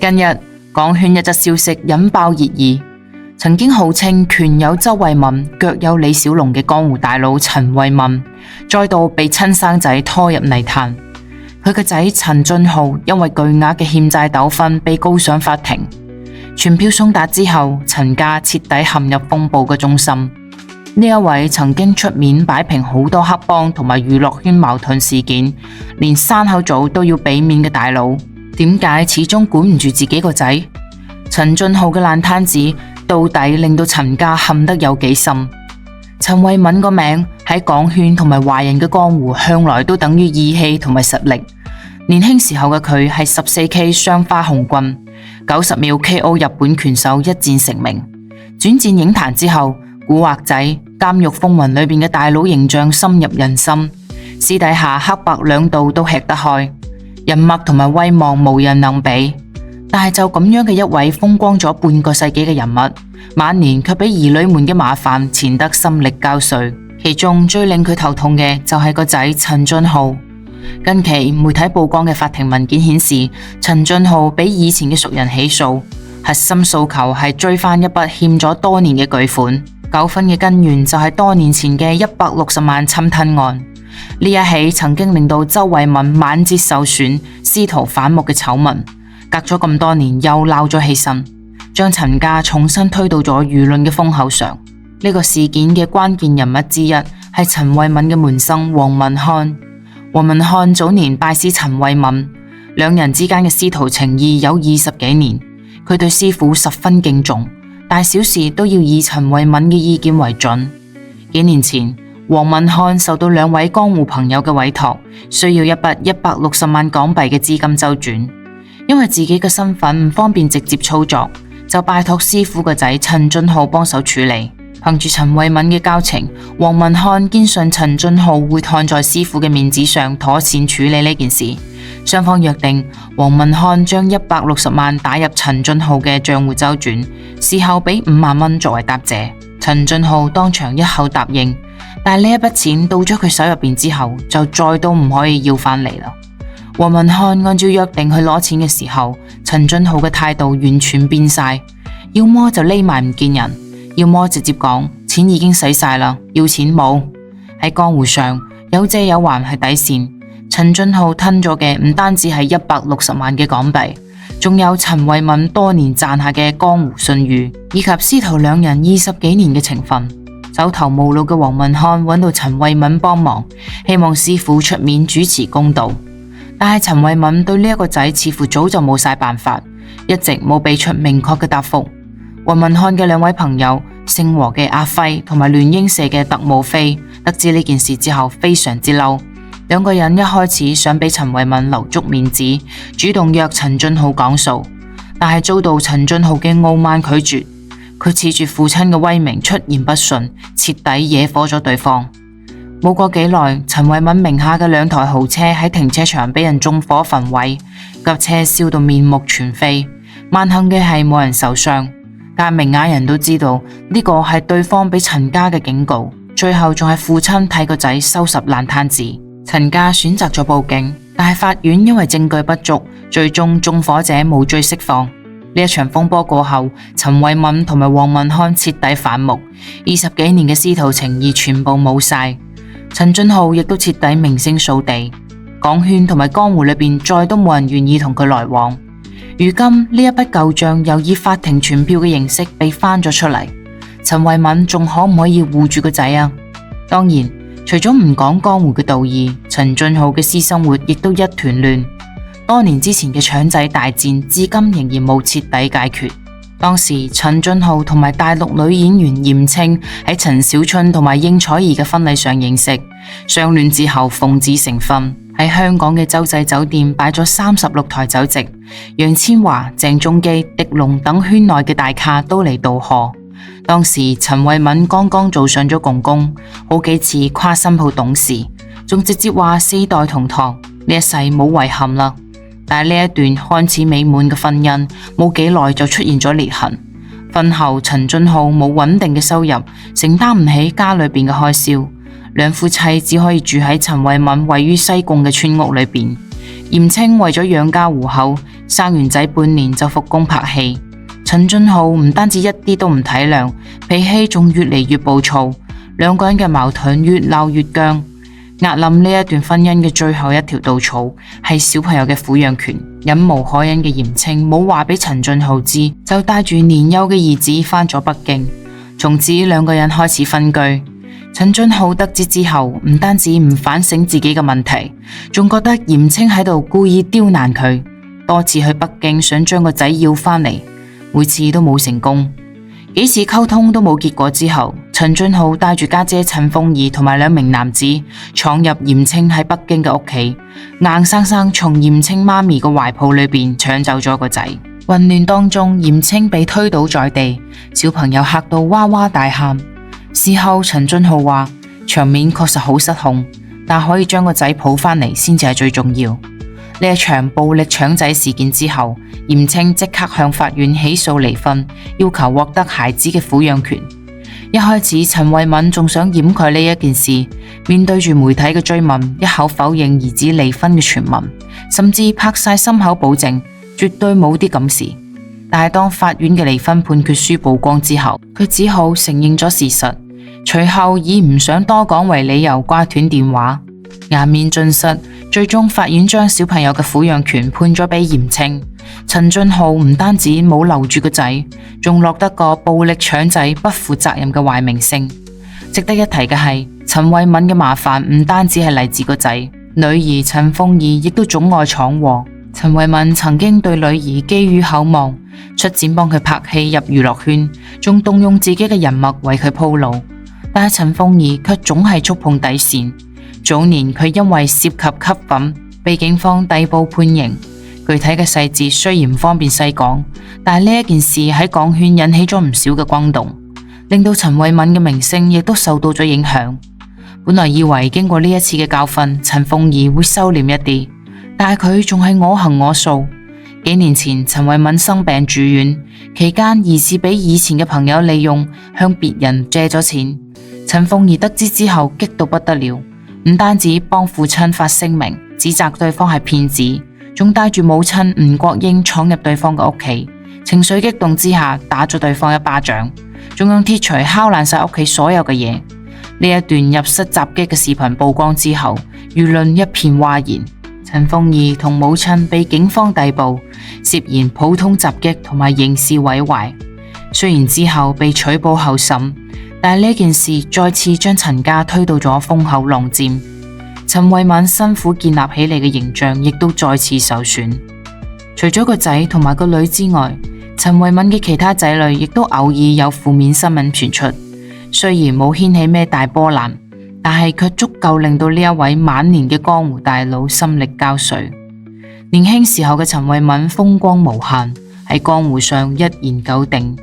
近日港圈一則消息引爆熱議，曾經號稱拳有周慧敏、腳有李小龍嘅江湖大佬陳慧敏，再度被親生仔拖入泥潭。佢個仔陳俊浩因為巨額嘅欠債糾紛被告上法庭，傳票送達之後，陳家徹底陷入風暴嘅中心。呢一位曾經出面擺平好多黑幫同埋娛樂圈矛盾事件，連山口組都要俾面嘅大佬，點解始終管唔住自己個仔？陳俊浩嘅爛攤子到底令到陳家陷得有幾深？陳慧敏個名喺港圈同埋華人嘅江湖向來都等於義氣同埋實力。年輕時候嘅佢係14K 雙花紅棍，90秒 KO 日本拳手一戰成名。轉戰影壇之後，古惑仔、監獄風雲裏邊嘅大佬形象深入人心，私底下黑白兩道都吃得開，人脈同埋威望無人能比。但係就咁樣嘅一位風光咗半個世紀嘅人物，晚年卻俾兒女們嘅麻煩纏得心力交瘁。其中最令佢頭痛嘅就係個仔陳俊浩。近期媒體曝光嘅法庭文件顯示，陳俊浩俾以前嘅熟人起訴，核心訴求係追翻一筆欠咗多年嘅巨款。糾紛嘅根源就係多年前嘅160萬侵吞案。呢一起曾經令到周慧敏晚節受損、師徒反目嘅醜聞，隔咗咁多年又鬧咗起身，將陳家重新推到咗輿論嘅風口上。呢個事件嘅關鍵人物之一係陳慧敏嘅門生黃文漢。黃文漢早年拜師陳慧敏，兩人之間嘅師徒情誼有20幾年。佢對師傅十分敬重，大小事都要以陳慧敏嘅意見為準。幾年前，黃文漢受到兩位江湖朋友嘅委託，需要一筆160萬港幣嘅資金周轉。因為自己嘅身份唔方便直接操作，就拜託師傅個仔陳俊浩幫手處理。憑住陳慧敏嘅交情，黃文漢堅信陳俊浩會看在師傅嘅面子上妥善處理呢件事。雙方約定，黃文漢將160萬打入陳俊浩嘅賬戶周轉，事後俾5萬蚊作為答謝。陳俊浩當場一口答應，但係呢一筆錢到咗佢手入邊之後，就再都唔可以要翻嚟啦。黃文漢按照約定去攞錢嘅時候，陳俊浩嘅態度完全變晒，要麼就匿埋唔見人，要麼直接講錢已經使晒啦，要錢冇。喺江湖上有借有還係底線，陳俊浩吞咗嘅唔單止係160萬嘅港幣，仲有陳慧敏多年賺下嘅江湖信譽，以及師徒兩人20幾年嘅情分。走投無路嘅黃文漢揾到陳慧敏幫忙，希望師傅出面主持公道。但係陳慧敏對呢一個仔似乎早就冇晒辦法，一直冇俾出明確嘅答覆。黃文漢嘅兩位朋友姓和嘅阿輝同埋聯英社嘅特務飛，得知呢件事之後非常之嬲。兩個人一開始想俾陳慧敏留足面子，主動約陳俊浩講數，但係遭到陳俊浩嘅傲慢拒絕。佢恃住父親嘅威名出言不遜，徹底惹火咗對方。冇過幾耐，陳慧敏名下嘅2台豪車喺停車場俾人縱火焚毀，架車燒到面目全非。萬幸嘅係冇人受傷，但明眼人都知道呢個係對方俾陳家嘅警告。最後仲係父親替個仔收拾爛攤子。陳家選擇咗報警，但係法院因為證據不足，最終縱火者無罪釋放。呢一場風波過後，陳慧敏同埋黃文漢徹底反目，20幾年嘅師徒情誼全部冇晒。陳俊浩亦都徹底名聲掃地，港圈同埋江湖裏邊再都冇人願意同佢來往。如今呢一筆舊賬又以法庭傳票嘅形式被翻咗出嚟，陳慧敏仲可唔可以護住個仔啊？當然，除咗唔講江湖嘅道義，陳俊浩嘅私生活亦都一團亂。多年之前嘅腸仔大戰至今仍然冇徹底解決。當時陳俊浩同埋大陸女演員嚴青喺陳小春同埋應采兒嘅婚禮上認識，相戀之後奉子成婚，喺香港嘅洲際酒店擺咗36台酒席，楊千嬅、鄭中基、狄龍等圈內嘅大咖都嚟道賀。當時陳慧敏剛剛做上咗公公，好幾次跨新抱懂事，仲直接話4代同堂，呢一世冇遺憾啦。但係呢一段看似美滿嘅婚姻，冇幾耐就出現咗裂痕。婚後陳俊浩冇穩定嘅收入，承擔唔起家裏邊嘅開銷，兩夫妻只可以住喺陳慧敏位於西貢嘅村屋裏邊。嚴青為咗養家糊口，生完仔半年就復工拍戲。陳俊浩唔單止一啲都唔體諒，脾氣仲越嚟越暴躁，兩個人嘅矛盾越鬧越僵。壓冧呢一段婚姻嘅最後一條稻草係小朋友嘅撫養權。忍無可忍嘅嚴青冇話俾陳俊浩知，就帶住年幼嘅兒子返咗北京。從此兩個人開始分居。陳俊浩得知之後，唔單止唔反省自己嘅問題，仲覺得嚴青喺度故意刁難佢，多次去北京想將個仔要返嚟，每次都冇成功。幾次溝通都冇結果之後，陳俊浩帶住家姐陳鳳儀同埋兩名男子闖入嚴青喺北京嘅屋企，硬生生從嚴青媽咪嘅懷抱裏邊搶走咗個仔。混亂當中，嚴青被推倒在地，小朋友嚇到哇哇大喊。事後陳俊浩話，場面確實好失控，但可以將個仔抱返嚟先至係最重要。呢一場暴力搶仔事件之後，嚴青即刻向法院起訴離婚，要求獲得孩子嘅撫養權。一開始陳慧敏仲想掩蓋呢一件事，面對住媒體嘅追問，一口否認兒子離婚嘅傳聞，甚至拍晒心口保證絕對冇啲咁事。但係當法院嘅離婚判決書曝光之後，佢只好承認咗事實，隨後以唔想多講為理由掛斷電話，顏面盡失。最終法院將小朋友嘅撫養權判咗俾嚴青。陳俊浩唔單止冇留住個仔，仲落得個暴力搶仔不負責任嘅壞名聲。值得一提嘅係，陳慧敏嘅麻煩唔單止係嚟自個仔，女兒陳鳳儀亦都總愛闖禍。陳慧敏曾經對女兒寄予厚望，出錢幫佢拍戲入娛樂圈，仲動用自己嘅人脈為佢鋪路。但係陳鳳儀卻總係觸碰底線。早年佢因為涉及吸粉，被警方逮捕判刑。具體嘅細節雖然唔方便細講，但係呢一件事喺港圈引起咗唔少嘅轟動，令到陳慧敏嘅名聲亦都受到咗影響。本來以為經過呢一次嘅教訓，陳鳳儀會收斂一啲，但係佢仲係我行我素。幾年前陳慧敏生病住院期間，疑似俾以前嘅朋友利用，向別人借咗錢。陳鳳儀得知之後激到不得了，唔單止幫父親發聲明指責對方係騙子，仲帶住母親吳國英闖入對方嘅屋企，情緒激動之下打咗對方一巴掌，仲用鐵錘敲爛晒屋企所有嘅嘢。呢一段入室襲擊嘅視頻曝光之後，輿論一片譁然。陳鳳儀同母親被警方逮捕，涉嫌普通襲擊同埋刑事毀壞。雖然之後被取保候審，但係呢件事再次將陳家推到咗風口浪尖。陳慧敏辛苦建立起嚟嘅形象亦都再次受損。除咗個仔同埋個女之外，陳慧敏嘅其他仔女亦都偶爾有負面新聞傳出，雖然冇掀起咩大波瀾，但係卻足夠令到呢一位晚年嘅江湖大佬心力交瘁。年輕時候嘅陳慧敏風光無限，喺江湖上一言九鼎，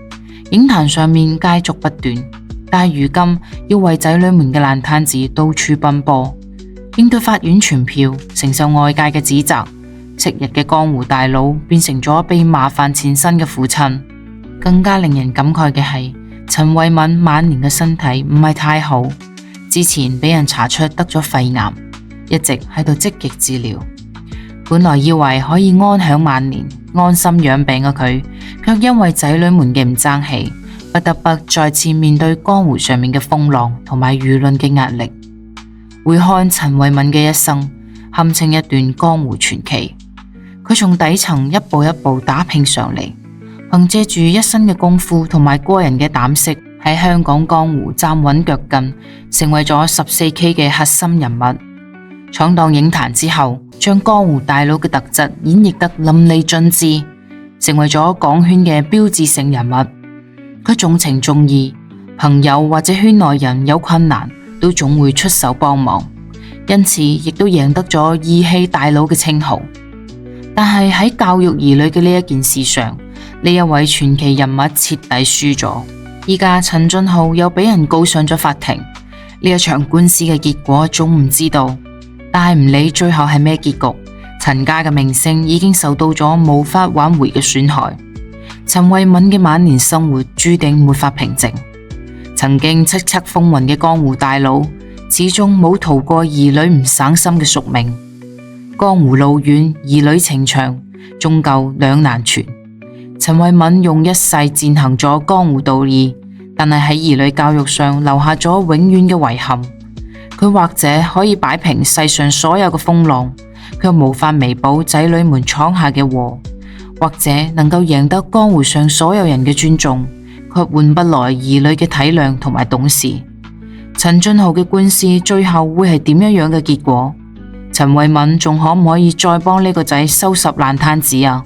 影壇上面佳績不斷，但係如今要為仔女們嘅爛攤子到處奔波，應對法院傳票，承受外界嘅指責，昔日嘅江湖大佬變成咗被麻煩纏身嘅父親。更加令人感慨嘅係，陳慧敏晚年嘅身體唔係太好，之前俾人查出得咗肺癌，一直喺度積極治療。本來以為可以安享晚年、安心養病嘅佢，卻因為仔女們嘅唔爭氣，不得不再次面對江湖上面嘅風浪同埋輿論嘅壓力。回看陳慧敏嘅一生，堪稱一段江湖傳奇。佢從底層一步一步打拼上嚟，憑借住一身嘅功夫同埋個人嘅膽識，喺香港江湖站穩腳跟，成為咗14K 嘅核心人物。闖蕩影壇之後，將江湖大佬嘅特質演繹得淋漓盡致，成為咗港圈嘅標誌性人物。佢重情重義，朋友或者圈內人有困難都總會出手幫忙，因此亦都贏得咗義氣大佬嘅稱號。但係喺教育兒女嘅呢一件事上，呢一位傳奇人物徹底輸咗。依家陳俊浩又俾人告上咗法庭，呢一場官司嘅結果總唔知道，但係唔理最後係咩結局，陳家嘅名聲已經受到咗無法挽回嘅損害。陳慧敏嘅晚年生活注定沒法平靜。曾經叱咤風雲嘅江湖大佬，始終冇逃過兒女唔省心嘅宿命。江湖路遠，兒女情長，終究兩難全。陳慧敏用一世踐行咗江湖道義，但係喺兒女教育上留下咗永遠嘅遺憾。佢或者可以擺平世上所有嘅風浪，卻無法彌補仔女們闖下嘅禍；或者能夠贏得江湖上所有人嘅尊重，卻換不來兒女嘅體諒同埋懂事。陳俊豪嘅官司最後會係點樣嘅結果？陳慧敏仲可唔可以再幫呢個仔收拾爛攤子啊？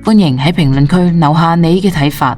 歡迎喺評論區留下你嘅睇法。